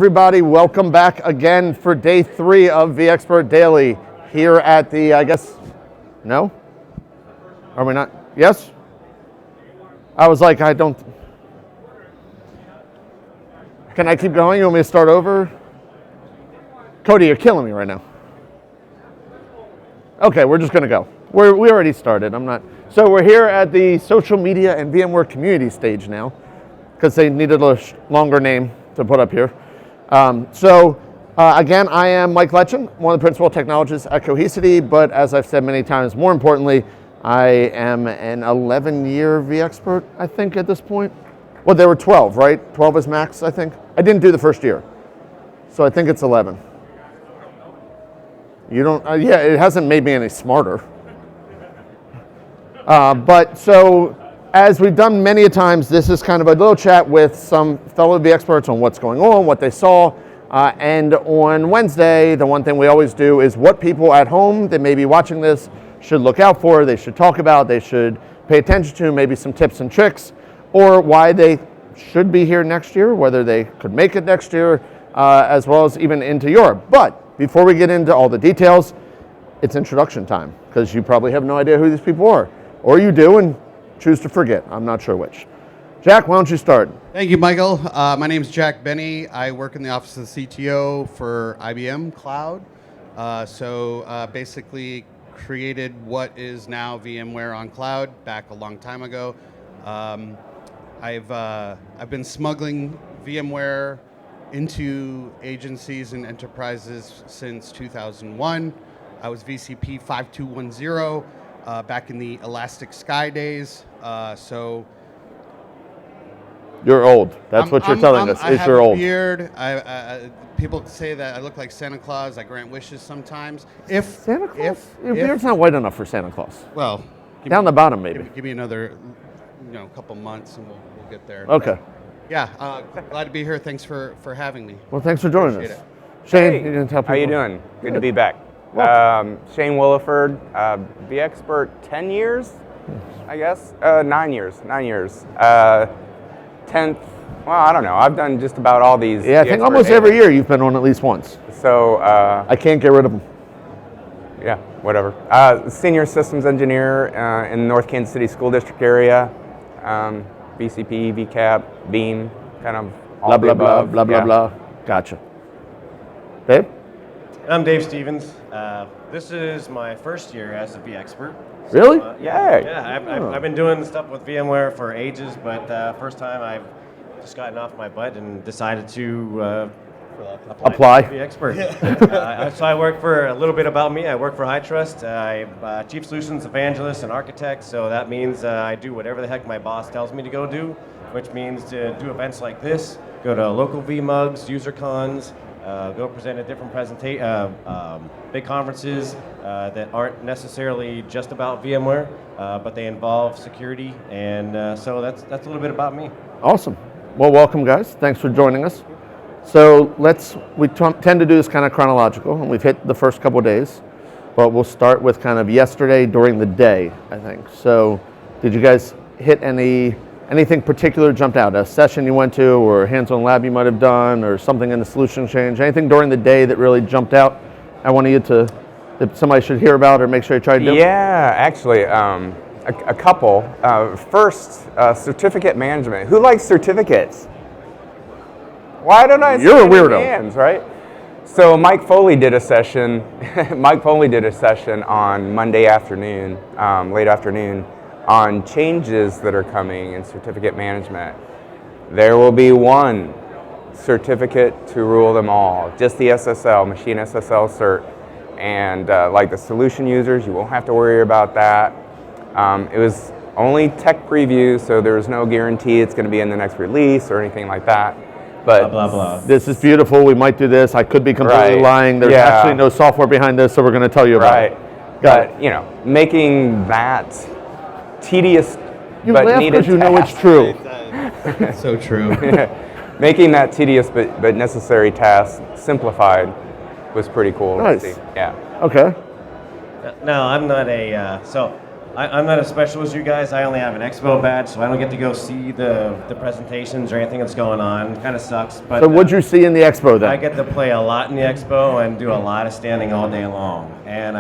Everybody, welcome back again for day 3 of vExpert Daily here at the, no? Are we not? Yes? I was like, can I keep going? You want me to start over? Cody, you're killing me right now. Okay, we're just gonna go. We already started, So we're here at the social media and VMware community stage now because they needed a longer name to put up here. Again, I am Mike Letchin, one of the principal technologists at Cohesity, but as I've said many times, more importantly, I am an 11-year vExpert, I think, at this point. Well, there were 12, right? 12 is max, I think. I didn't do the first year, so I think it's 11. You don't, yeah, it hasn't made me any smarter. As we've done many a times, this is kind of a little chat with some fellow vExperts on what's going on, what they saw, and on Wednesday, the one thing we always do is what people at home that may be watching this should look out for, they should talk about, they should pay attention to, maybe some tips and tricks, or why they should be here next year, whether they could make it next year, as well as even into Europe. But before we get into all the details, it's introduction time, because you probably have no idea who these people are, or you do and choose to forget. I'm not sure which. Jack, why don't you start? Thank you, Michael. My name is Jack Benny. I work in the office of the CTO for IBM Cloud. Basically created what is now VMware on cloud back a long time ago. I've been smuggling VMware into agencies and enterprises since 2001. I was VCP 5210 back in the Elastic Sky days. You're old. That's what you're telling us. You're old. I have a beard. People say that I look like Santa Claus. I grant wishes sometimes. Santa Claus? Your beard's not white enough for Santa Claus. Well, down the bottom maybe. Give me another, couple months and we'll get there. Okay. Yeah, glad to be here. Thanks for having me. Well, thanks for joining us. It. Shane, hey, you didn't tell people. how you doing? Good to be back. Shane Williford, vExpert 10 years, I guess. 9 years. 10th, well, I don't know. I've done just about all these. Yeah, I think almost every year you've been on at least once. So I can't get rid of them. Yeah, whatever. Senior systems engineer in North Kansas City School District area. VCP, VCAP, Beam, kind of all blah, blah, above. blah, blah, blah. Gotcha. Dave? I'm Dave Stevens. This is my first year as a vExpert. Really? I've been doing stuff with VMware for ages, but first time I've just gotten off my butt and decided to apply. To be expert. So I work for, a little bit about me, I work for HITRUST. I'm Chief Solutions Evangelist and Architect, so that means I do whatever the heck my boss tells me to go do, which means to do events like this, go to local vMugs, user cons, go present at different big conferences that aren't necessarily just about VMware, but they involve security, and so that's a little bit about me. Awesome. Well, welcome, guys. Thanks for joining us. So we tend to do this kind of chronological, and we've hit the first couple of days, but we'll start with kind of yesterday during the day, I think. So did you guys hit anything particular jumped out? A session you went to, or a hands-on lab you might have done, or something in the solution exchange? Anything during the day that really jumped out? I wanted you to, that somebody should hear about or make sure you try to do? Yeah, actually, a couple. First, certificate management. Who likes certificates? Why don't I see You're a any weirdo. hands, right? So Mike Foley did a session. Mike Foley did a session on Monday afternoon, late afternoon, on changes that are coming in certificate management. There will be one certificate to rule them all, just the SSL, machine SSL cert. And like the solution users, you won't have to worry about that. It was only tech preview, so there's no guarantee it's going to be in the next release or anything like that. But Blah, blah, blah. This is beautiful. We might do this. I could be completely Right. lying. There's Yeah. actually no software behind this, so we're going to tell you about right. it. Got it. But, making that tedious You but laugh needed because you know task. it's true. So true. Making that tedious but necessary task simplified was pretty cool Nice. to see. Yeah. Okay. No, I'm not so I'm not as special as you guys. I only have an expo badge, so I don't get to go see the presentations or anything that's going on. Kind of sucks. But So what'd you see in the expo then? I get to play a lot in the expo and do a lot of standing all day long. And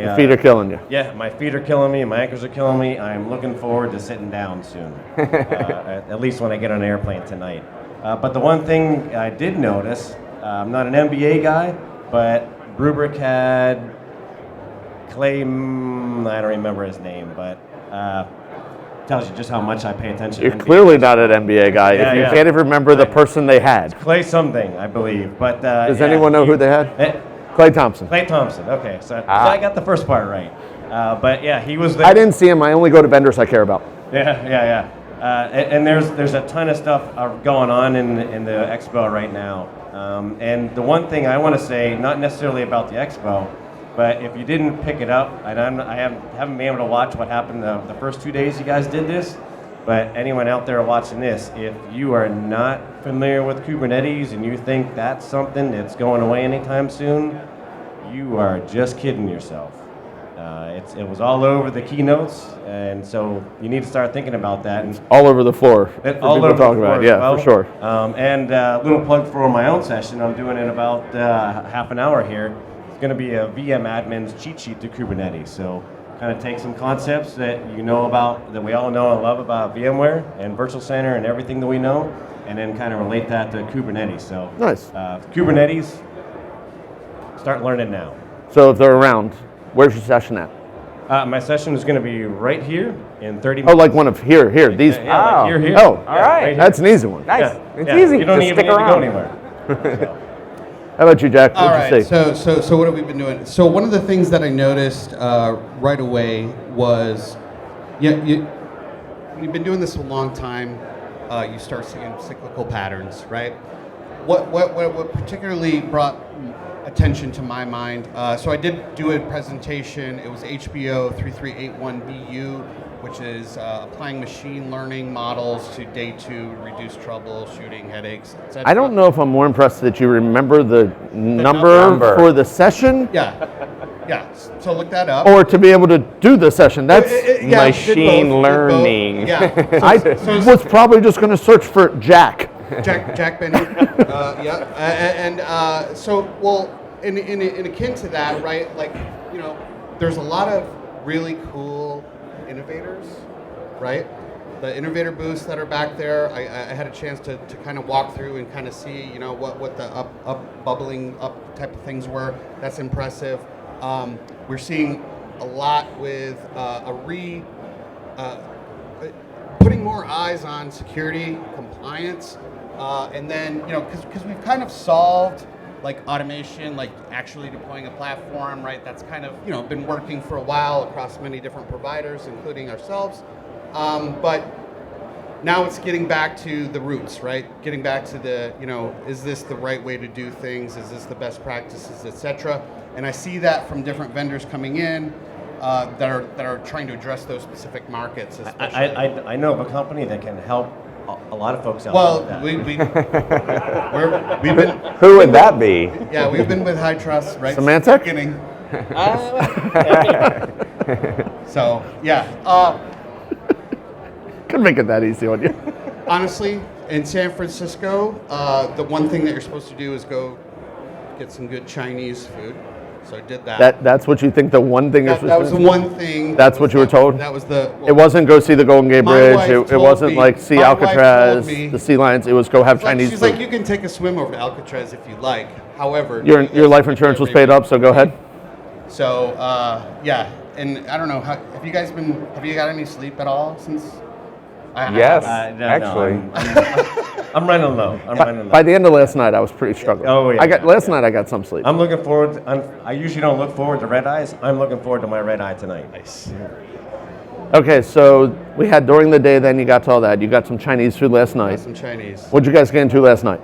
Your feet are killing you. Yeah, my feet are killing me, my ankles are killing me. I'm looking forward to sitting down soon, at least when I get on an airplane tonight. But the one thing I did notice, I'm not an NBA guy, but Rubric had Clay, I don't remember his name, but tells you just how much I pay attention You're to NBA. clearly not an NBA guy Yeah, if you yeah. can't even remember the person they had. Clay something, I believe. But Does anyone know who they had? Clay Thompson. Clay Thompson. Okay, so I got the first part right. But yeah, he was there. I didn't see him. I only go to vendors I care about. Yeah. And there's a ton of stuff going on in the expo right now. And the one thing I want to say, not necessarily about the expo, but if you didn't pick it up, and I haven't been able to watch what happened the first 2 days you guys did this, but anyone out there watching this, if you are not familiar with Kubernetes and you think that's something that's going away anytime soon, you are just kidding yourself. It was all over the keynotes, and so you need to start thinking about that. And All over the floor. for all people over to talk the about. floor Yeah, as well. for sure. And a little plug for my own session. I'm doing in about half an hour here. It's going to be a VM admin's cheat sheet to Kubernetes. So kind of take some concepts that you know about, that we all know and love about VMware and Virtual Center and everything that we know, and then kind of relate that to Kubernetes. So Nice. Kubernetes, start learning now. So if they're around, where's your session at? My session is going to be right here in 30 Oh, minutes. like one of here. These. Yeah, like here. Oh, Yeah, all right. right here. That's an easy one. Nice. Yeah, It's yeah. easy. You don't Just even stick need to around. go anywhere. How about you, Jack? All What'd you right. see? So what have we been doing? So one of the things that I noticed right away was, you've been doing this a long time. You start seeing cyclical patterns, right? What particularly brought attention to my mind? So I did do a presentation. It was HBO 3381BU, which is applying machine learning models to day 2, reduce troubleshooting, headaches, etc. I don't know if I'm more impressed that you remember the number number. for the session Yeah. So look that up. or to be able to do the session. That's. Yeah, did Machine both. learning. Yeah. I So- was probably just going to search for Jack. Jack Benny. In akin to that, right? Like, there's a lot of really cool innovators, right? The innovator booths that are back there. I had a chance to kind of walk through and kind of see, what the bubbling up type of things were. That's impressive. We're seeing a lot with putting more eyes on security, compliance, and then, because we've kind of solved like automation, like actually deploying a platform, right? That's kind of, been working for a while across many different providers, including ourselves. But now it's getting back to the roots, right? Getting back to the, is this the right way to do things? Is this the best practices, et cetera? And I see that from different vendors coming in that are trying to address those specific markets. Especially. I know of a company that can help a lot of folks out. Well, with that. we've been. Who would that be? Yeah, we've been with High Trust, right? Symantec? Since the beginning. So yeah, Could make it that easy on you. honestly, in San Francisco, the one thing that you're supposed to do is go get some good Chinese food. So I did that. That's what you think the one thing is. That was the one thing. That's what you were told? That was the. It wasn't go see the Golden Gate My Bridge. wife It told wasn't me- like see my wife told Alcatraz, me- the Sea Lions. It was go have Chinese She's food. like, you can take a swim over to Alcatraz if you like. However, Your life insurance was paid up, so go ahead. So yeah, and I don't know. Have you got any sleep at all since? Yes, No, actually. I'm running low. I'm running low. By the end of last night, I was pretty struggling. Oh, yeah. Last night I got some sleep. I'm looking forward. I usually don't look forward to red eyes. I'm looking forward to my red eye tonight. Nice. Okay, so we had during the day. Then you got to all that. You got some Chinese food last night. Some Chinese What'd you guys get into last night?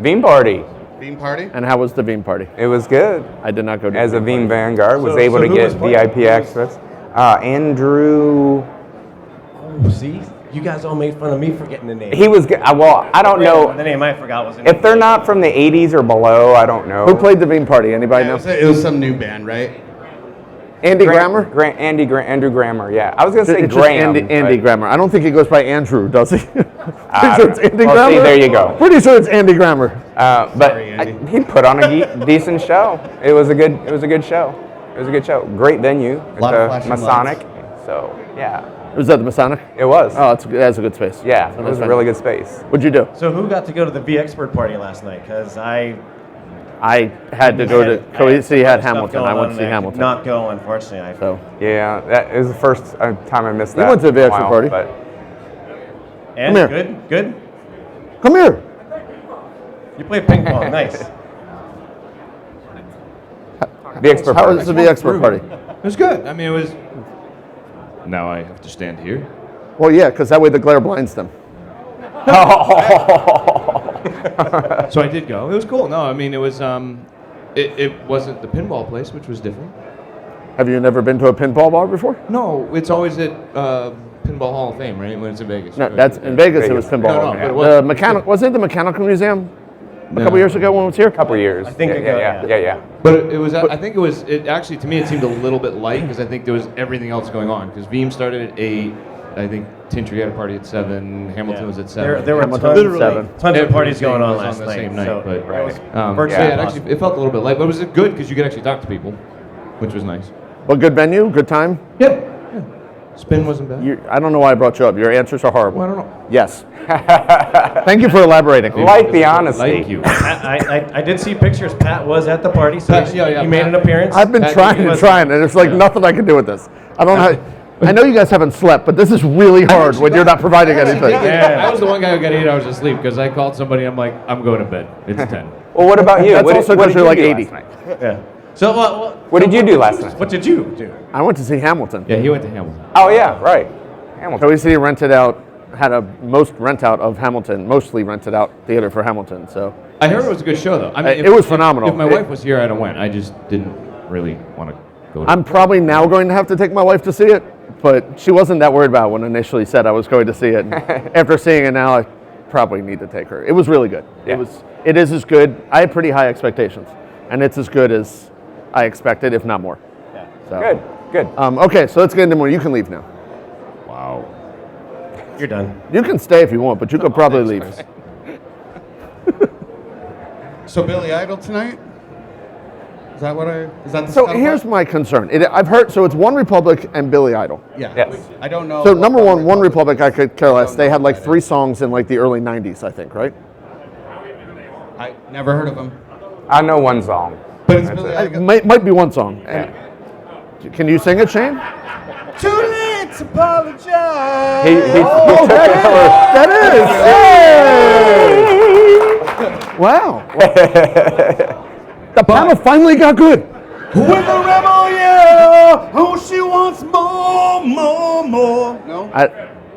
Veeam party. bean party. And how was the Veeam party? It was good. I did not go to As the a Veeam Veeam party. Vanguard, was So- able so to who get was playing? VIP Who was- access. Andrew. Oh, see, you guys all made fun of me for getting the name. He was good. Well, I don't The know. name I forgot was. If they're not from the 80s or below, I don't know. Who played the Veeam party? Anybody Yeah, know? it was some new band, right? Andy Grammer? Andrew Grammer, yeah. I was going to say It's just Graham. Andy but- Grammer. I don't think he goes by Andrew, does he? Pretty sure it's Andy well, Grammer. see, there you go. Pretty sure it's Andy Grammer. But Andy. he put on a decent show. It was a good show. It was a good show. Great venue. A lot of flashing Masonic. So yeah, Was that the Masonic? it was. Oh, that's a good space. yeah, It's it nice was a venue. really good space. What'd you do? So who got to go to the V Expert party last night? Because I I had to go to had Cohesity had stuff Hamilton. going I went on to see and I could Hamilton. Not go, unfortunately. So Yeah, that is the first time I missed that. went to the in a VXP while, party. but And Come here. good. come here. You played ping pong, nice. the expert. How party. was the VXpert party? It was good. I mean, it was. Now I have to stand here. Well, yeah, because that way the glare blinds them. So I did go. It was cool. No, I mean, it was. It wasn't the pinball place, which was different. Have you never been to a pinball bar before? No, it's always at Pinball Hall of Fame, right? When it's in Vegas. No, right? that's in Vegas. It was Vegas. pinball. No, no, but it the wasn't. mechanic was it the Mechanical Museum a No. couple years ago when it was here? Couple years. I think yeah, ago, yeah, yeah. But it was. I think it was. It actually, to me, it seemed a little bit light because I think there was everything else going on. Because Veeam started at 8. I think Tintry had a party at 7. Hamilton was at 7. There were Hamilton tons, was 7. tons of parties Everything going on was last the night. same night, so but it was so virtually yeah, it impossible. actually it felt a little bit light, but it was good because you could actually talk to people, which was nice. Well, good venue, good time. Yeah. Spin wasn't bad. I don't know why I brought you up. Your answers are horrible. Well, I don't know. Yes. Thank you for elaborating. Like the honesty. Thank you. I did see pictures. Pat was at the party, so Pat- he, yeah, he made Pat- an appearance. I've been That trying was- and there's like yeah. nothing I can do with this. I don't know. I know you guys haven't slept, but this is really hard when you're not providing anything. Yeah. I was the one guy who got 8 hours of sleep because I called somebody. I'm like, I'm going to bed. It's 10. Well, what about you? That's what also what 'cause did you're you like do 80. last night? Yeah. So What did you do last night? What did you do? I went to see Hamilton. Yeah, he went to Hamilton. Oh yeah, right. Hamilton. Cohesity rented out, had a most rent out of Hamilton, mostly rented out theater for Hamilton. So I heard it was a good show, though. I mean, It was phenomenal. If my It- wife was here, I'd have went. I just didn't really want to go. To I'm probably now going to have to take my wife to see it, but she wasn't that worried about it when I initially said I was going to see it. After seeing it now, I probably need to take her. It was really good. Yeah. It is as good. I had pretty high expectations, and it's as good as I expected, if not more. So, Good, good. Okay, so let's get into more. You can leave now. wow. You're done. You can stay if you want, but you could probably leave. So Billy Idol tonight? Is that what I? Is that the So scuttlebutt? here's my concern. I've heard, so it's One Republic and Billy Idol. Yeah. Yes. I don't know. So what number one Republic, I could care less. They had like 3 songs in like the early 90s, I think, right? I never heard of him. I know one song. But it's That's Billy it. Idol. Might be one song. Can you sing it, Shane? Too late to apologize. He took it That is! Wow. The panel finally got good. With a rebel, yeah. Oh, she wants more. No,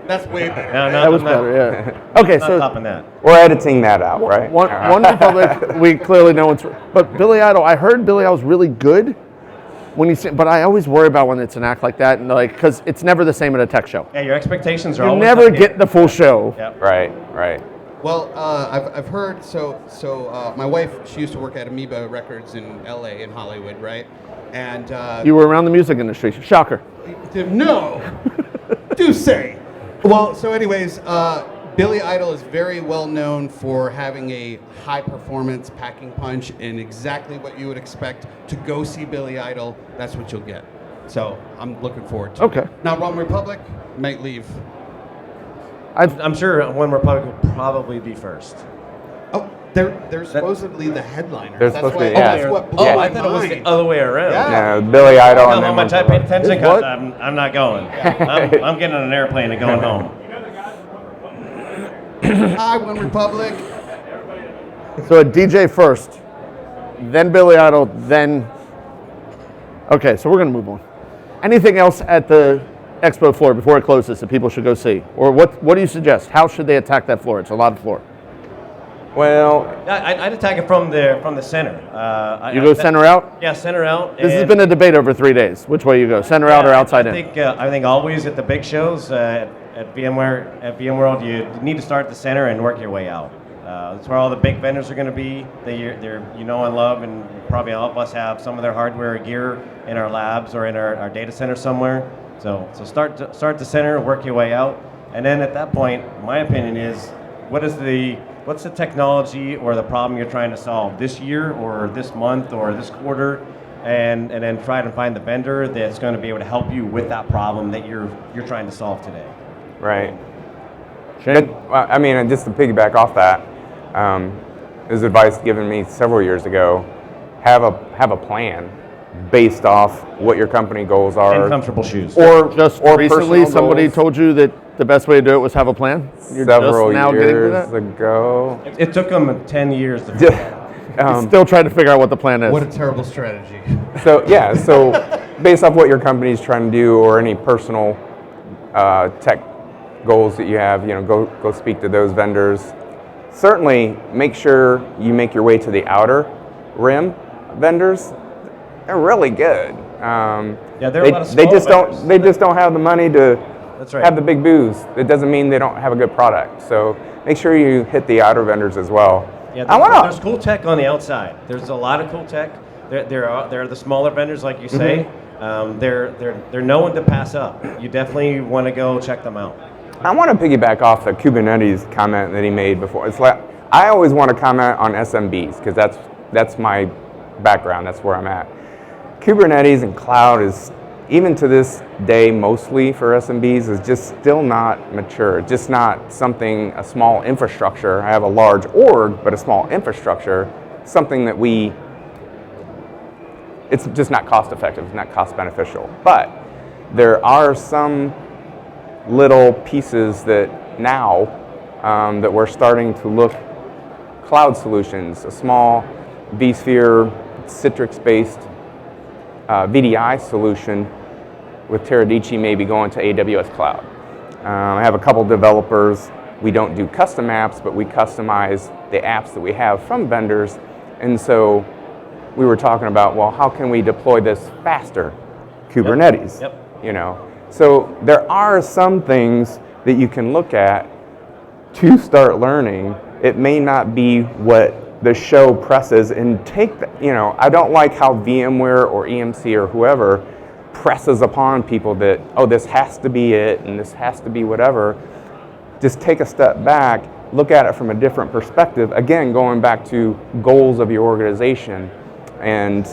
that's way better. No, That was I'm not, better, yeah. Okay, Not so topping that. We're editing that out, right? One Republic, we clearly know it's. But Billy Idol, I heard Billy Idol's really good when you sing, but I always worry about when it's an act like that, and like, because it's never the same at a tech show. Yeah, your expectations are You always never high. get the full show. Yep. Right, right. Well, I've heard. So my wife, she used to work at Amoeba Records in L.A. in Hollywood, right? And You were around the music industry. Shocker. no, do say. Well, so anyways, Billy Idol is very well known for having a high performance packing punch and exactly what you would expect to go see Billy Idol. That's what you'll get. So I'm looking forward to Okay. it. Now, One Republic might leave. I'm sure One Republic will probably be first. Oh, they're supposedly the headliners. They're That's supposed to why. be, yeah. That's what blew Yeah. my I thought it was the mind. other way around. Yeah. No, Billy Idol How and then much I One paid Republic. attention? What? 'Cause I'm not going. I'm getting on an airplane and going home. Hi, One Republic. So a DJ first, then Billy Idol, then. Okay, so we're gonna move on. Anything else at the expo floor before it closes that people should go see, or what do you suggest? How should they attack that floor? It's a lot of floor. Well, I'd attack it from the center. You go center out. Yeah, center out. This has and- been a debate over 3 days. Which way you go, center out or outside I in? think, I think always at the big shows at VMware, at VMworld, you need to start at the center and work your way out. That's where all the big vendors are going to be. They're you know and love, and probably all of us have some of their hardware or gear in our labs or in our data center somewhere. So start the center, work your way out, and then at that point, my opinion is, what's the technology or the problem you're trying to solve this year or this month or this quarter, and then try to find the vendor that's going to be able to help you with that problem that you're trying to solve today. Right. Shane? Well, I mean, and just to piggyback off that, there's advice given me several years ago. Have a plan based off what your company goals are. And comfortable shoes. Or Just or recently, personal somebody goals. told you that the best way to do it was have a plan? You're Several just now getting to years that? ago. It took them 10 years to figure that out. Still trying to figure out what the plan is. What a terrible strategy. So based off what your company is trying to do or any personal tech goals that you have, go speak to those vendors. Certainly make sure you make your way to the outer rim vendors. They're really good. Yeah, there are a lot of they small just vendors. they just don't have the money to That's right. have the big booths. It doesn't mean they don't have a good product. So make sure you hit the outer vendors as well. Yeah, I there's cool tech on the outside. There's a lot of cool tech. There are the smaller vendors, like you say. They're no one to pass up. You definitely want to go check them out. I want to piggyback off the Kubernetes comment that he made before. It's like I always want to comment on SMBs because that's my background. That's where I'm at. Kubernetes and cloud is, even to this day, mostly for SMBs, is just still not mature. Just not something, a small infrastructure. I have a large org, but a small infrastructure, something that it's just not cost effective, it's not cost beneficial. But there are some little pieces that now that we're starting to look, cloud solutions, a small vSphere Citrix-based VDI solution with Teradici maybe going to AWS Cloud. I have a couple developers. We don't do custom apps, but we customize the apps that we have from vendors. And so we were talking about, well, how can we deploy this faster? Kubernetes. Yep. So there are some things that you can look at to start learning. It may not be what the show presses and take the, I don't like how VMware or EMC or whoever presses upon people that, oh, this has to be it and this has to be whatever. Just take a step back, look at it from a different perspective. Again, going back to goals of your organization, and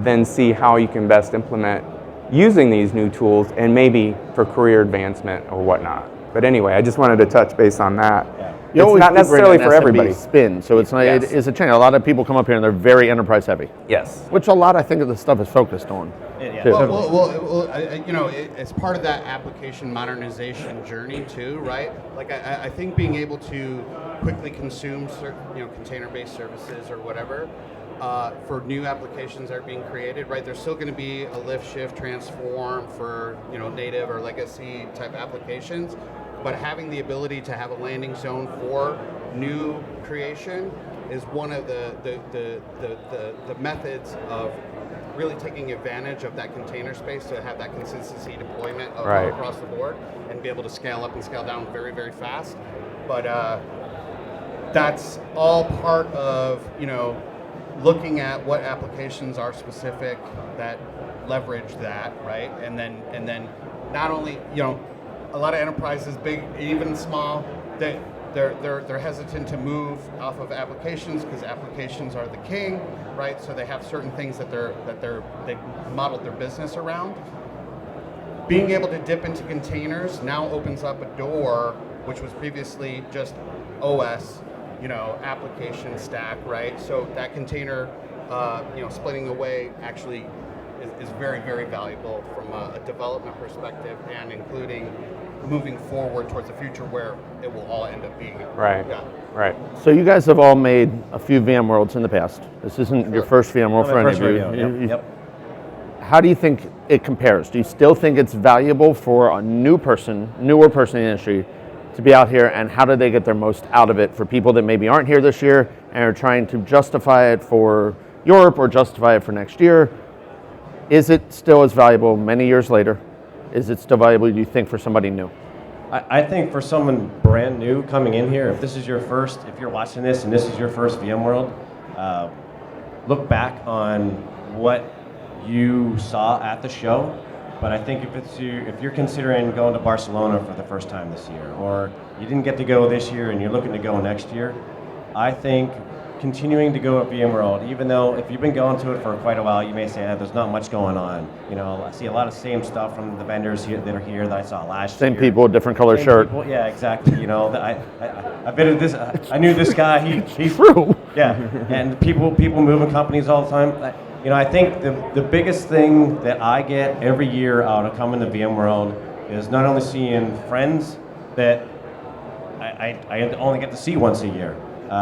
then see how you can best implement using these new tools and maybe for career advancement or whatnot. But anyway, I just wanted to touch base on that. You It's always not do bring necessarily an for SMB everybody. spin, so it's not. Yes. It is a change. A lot of people come up here and they're very enterprise heavy, Yes. which a lot I think of the stuff is focused on. Yeah. too. It's part of that application modernization journey too, right? Like I think being able to quickly consume certain, container-based services or whatever for new applications that are being created, right? There's still going to be a lift, shift, transform for native or legacy type applications, but having the ability to have a landing zone for new creation is one of the methods of really taking advantage of that container space to have that consistency deployment Right. across the board and be able to scale up and scale down very, very fast. But that's all part of, looking at what applications are specific that leverage that, right? And then not only, a lot of enterprises, big, even small, they're hesitant to move off of applications because applications are the king, right? So they have certain things that they modeled their business around. Being able to dip into containers now opens up a door, which was previously just OS, application stack, right? So that container, splitting away actually is very, very valuable from a development perspective, and including moving forward towards the future where it will all end up being. Right. Yeah. Right. So you guys have all made a few VMworlds in the past. This isn't your first VMworld for any First of you. radio. You- Yep. How do you think it compares? Do you still think it's valuable for a newer person in the industry to be out here, and how do they get their most out of it for people that maybe aren't here this year and are trying to justify it for Europe or justify it for next year? Is it still as valuable many years later? Is it still valuable, do you think, for somebody new? I think for someone brand new coming in here, if you're watching this and this is your first VMworld, look back on what you saw at the show. But I think if you're considering going to Barcelona for the first time this year, or you didn't get to go this year and you're looking to go next year, I think continuing to go at VMworld, even though if you've been going to it for quite a while, you may say, there's not much going on. You know, I see a lot of same stuff from the vendors here that are here that I saw last year. Same people, different color Same shirt. people, yeah, exactly. You know, I've been at this. I knew this guy. He's True. yeah, and people moving companies all the time. You know, I think the biggest thing that I get every year out of coming to VMworld is not only seeing friends that I only get to see once a year,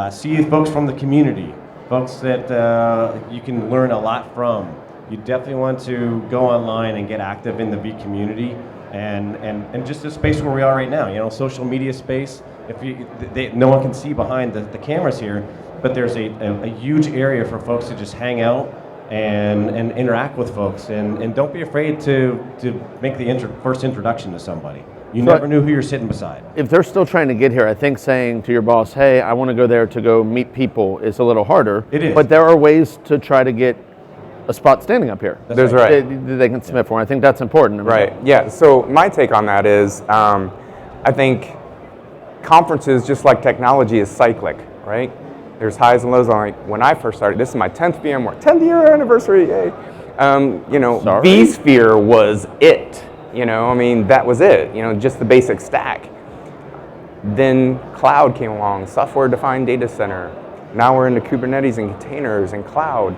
see folks from the community, folks that you can learn a lot from. You definitely want to go online and get active in the V community and just the space where we are right now. You know, social media space. No one can see behind the cameras here, but there's a huge area for folks to just hang out and interact with folks, and don't be afraid to make the first introduction to somebody. You never knew who you're sitting beside. If they're still trying to get here, I think saying to your boss, hey, I want to go there to go meet people is a little harder. It is. But there are ways to try to get a spot standing up here. That's right. They can submit for. I think that's important. I mean, Right. Yeah. So my take on that is, I think conferences, just like technology, is cyclic, right? There's highs and lows. Like when I first started, this is my 10th VMworld, 10th year anniversary. Yay! You know, Sorry? vSphere was it. You know, I mean, that was it. You know, just the basic stack. Then cloud came along, software-defined data center. Now we're into Kubernetes and containers and cloud.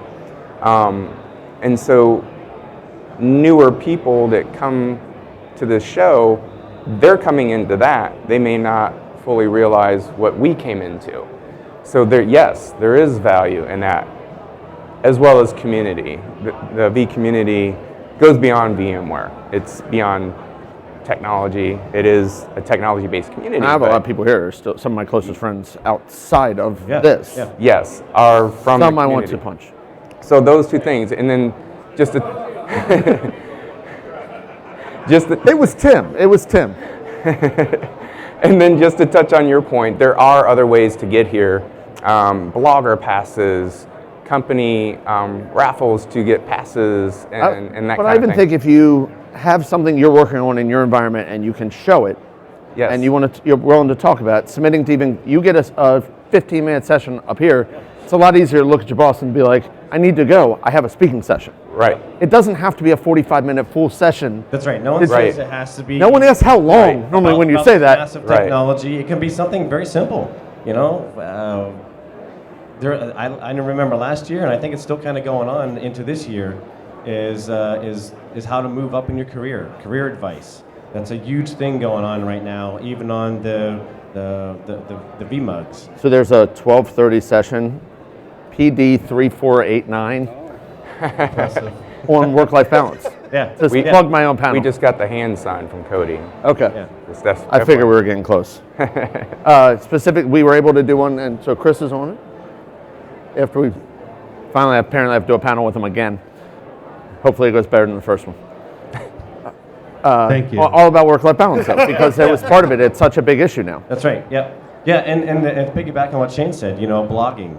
And so newer people that come to this show, they're coming into that. They may not fully realize what we came into. So yes, there is value in that, as well as community. The V community goes beyond VMware. It's beyond technology. It is a technology-based community. And I have a lot of people here. Still, some of my closest friends outside of Yeah, this. yeah. Yes, are from Some the I want community. to punch. So those two things, and then just to It was Tim. It was Tim. and then just to touch on your point, there are other ways to get here. Blogger passes, company raffles to get passes, and that But kind I of even thing. think if you have something you're working on in your environment and you can show it, Yes. and you're willing to talk about it, submitting to even, you get a 15-minute session up here, it's a lot easier to look at your boss and be like, I need to go, I have a speaking session. Right. It doesn't have to be a 45-minute full session. That's right. No one Right. says it has to be. No one asks how long, Right. normally when you about say that. massive Right. technology. It can be something very simple. You know, I remember last year, and I think it's still kind of going on into this year, is how to move up in your career advice. That's a huge thing going on right now, even on the VMUGs. So there's a 12:30 session, PD 3489, on work-life balance. Yeah. Just We- plug my own panel. We just got the hand sign from Cody. Okay. Yeah. That's I figured we were getting close. We were able to do one, and so Chris is on it. After we finally apparently have to do a panel with him again. Hopefully it goes better than the first one. Thank you. All about work-life balance, though, because it was part of it. It's such a big issue now. That's right. Yep. Yeah, and to piggyback on what Shane said, you know, blogging.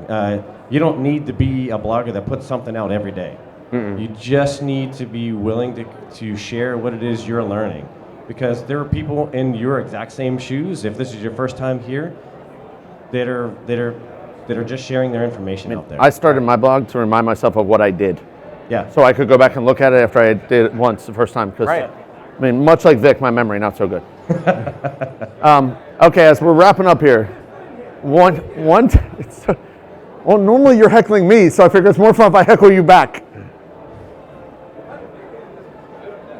You don't need to be a blogger that puts something out every day. You just need to be willing to share what it is you're learning, because there are people in your exact same shoes. If this is your first time here, that are just sharing their information out there. I started my blog to remind myself of what I did, yeah. so I could go back and look at it after I did it once the first time. Because Right. I mean, much like Vic, my memory not so good. Okay, as we're wrapping up here, well, normally you're heckling me, so I figure it's more fun if I heckle you back.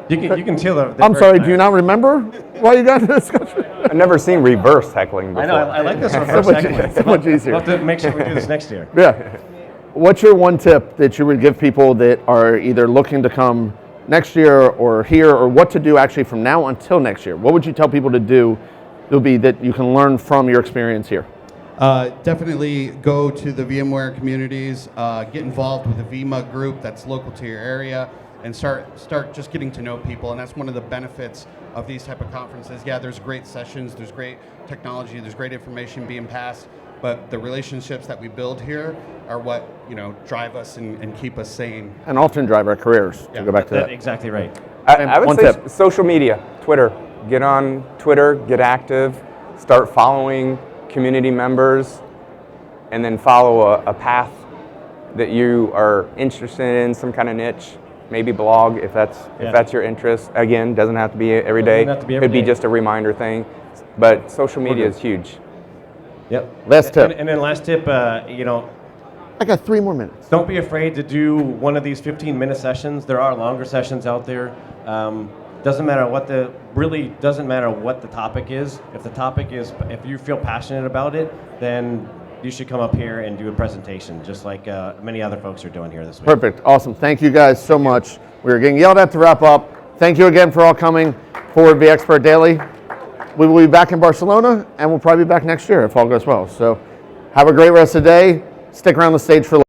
You can tell that. I'm sorry, do you not remember why you got into this discussion? I've never seen reverse heckling before. I know. I like this reverse much- heckling. so much easier. We'll have to make sure we do this next year. Yeah. What's your one tip that you would give people that are either looking to come next year or here, or what to do actually from now until next year? What would you tell people to do that you can learn from your experience here? Definitely go to the VMware communities, get involved with the VMUG group that's local to your area. and start just getting to know people. And that's one of the benefits of these type of conferences. Yeah, there's great sessions, there's great technology, there's great information being passed, but the relationships that we build here are what drive us and keep us sane. And often drive our careers, to go back to that. Exactly right. I would one say tip. social media, Twitter. Get on Twitter, get active, start following community members, and then follow a path that you are interested in, some kind of niche. Maybe blog if that's your interest. Again, doesn't have to be every day. Doesn't have to be every Could be day. just a reminder thing. But social media is huge. Yep. Last tip. And then last tip, I got 3 more minutes. don't be afraid to do one of these 15-minute sessions. There are longer sessions out there. Doesn't matter what the topic is. If you feel passionate about it, then you should come up here and do a presentation, just like many other folks are doing here this week. Perfect. Awesome. Thank you guys so much. We were getting yelled at to wrap up. Thank you again for all coming for Be Expert Daily. We will be back in Barcelona, and we'll probably be back next year if all goes well. So have a great rest of the day. Stick around the stage for